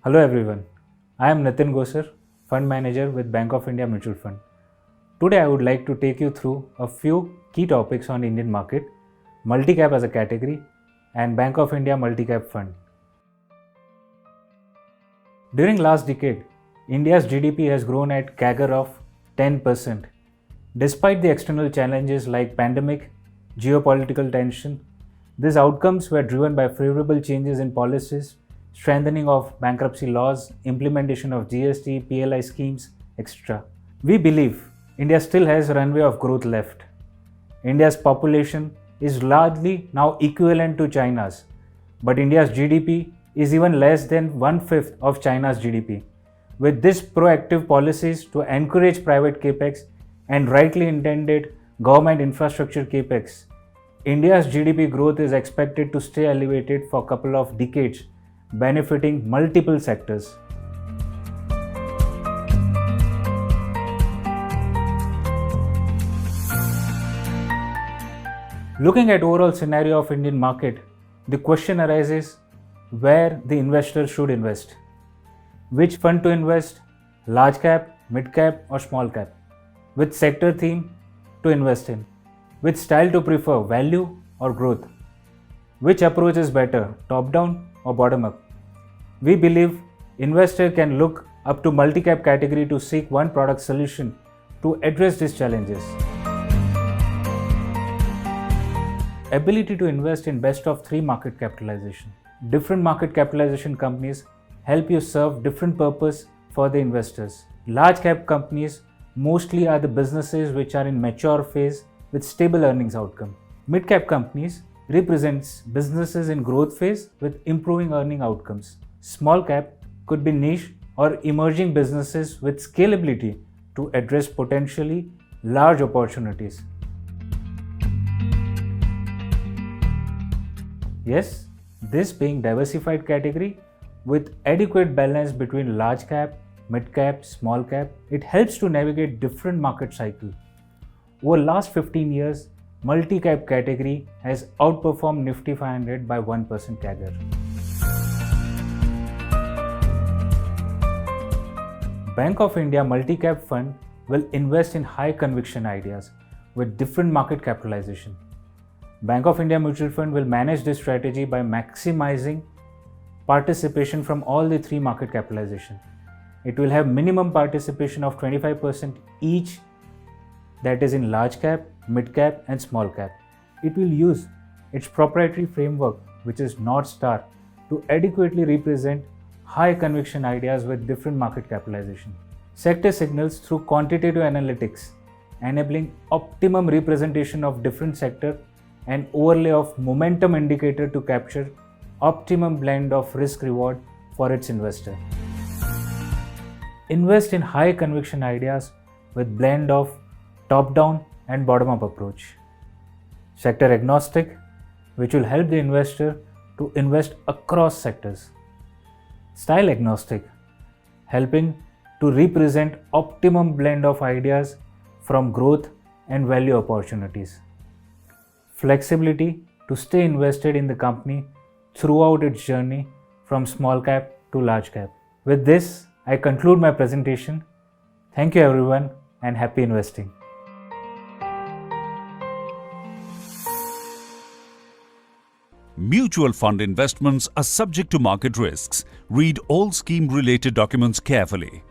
Hello everyone, I am Nitin Gosar, Fund Manager with Bank of India Mutual Fund. Today I would like to take you through a few key topics on Indian market, multi-cap as a category and Bank of India multi-cap fund. During last decade, India's GDP has grown at CAGR of 10%. Despite the external challenges like pandemic, geopolitical tension, these outcomes were driven by favorable changes in policies, strengthening of bankruptcy laws, implementation of GST, PLI schemes, etc. We believe India still has a runway of growth left. India's population is largely now equivalent to China's, but India's GDP is even less than 1/5 of China's GDP. With these proactive policies to encourage private capex and rightly intended government infrastructure capex, India's GDP growth is expected to stay elevated for a couple of decades, benefiting multiple sectors. Looking at overall scenario of Indian market, the question arises where the investor should invest. Which fund to invest? Large cap, mid cap or small cap? Which sector theme to invest in? Which style to prefer, value or growth? Which approach is better, top down or bottom up? We believe investor can look up to multi-cap category to seek one product solution to address these challenges. Ability to invest in best of 3 market capitalization. Different market capitalization companies help you serve different purpose for the investors. Large cap companies mostly are the businesses which are in mature phase with stable earnings outcome. Mid cap companies represents businesses in growth phase with improving earning outcomes. Small cap could be niche or emerging businesses with scalability to address potentially large opportunities. Yes, this being diversified category with adequate balance between large cap, mid cap, small cap, it helps to navigate different market cycles. Over last 15 years, multi-cap category has outperformed Nifty 500 by 1% CAGR. Bank of India multi-cap fund will invest in high conviction ideas with different market capitalization. Bank of India Mutual Fund will manage this strategy by maximizing participation from all the 3 market capitalization. It will have minimum participation of 25% each, that is in large cap, mid cap and small cap. It will use its proprietary framework, which is North Star, to adequately represent high conviction ideas with different market capitalization. Sector signals through quantitative analytics, enabling optimum representation of different sector and overlay of momentum indicator to capture optimum blend of risk reward for its investor. Invest in high conviction ideas with blend of top down and bottom up approach. Sector agnostic, which will help the investor to invest across sectors. Style agnostic, helping to represent optimum blend of ideas from growth and value opportunities. Flexibility to stay invested in the company throughout its journey from small cap to large cap. With this, I conclude my presentation. Thank you everyone and happy investing. Mutual fund investments are subject to market risks. Read all scheme-related documents carefully.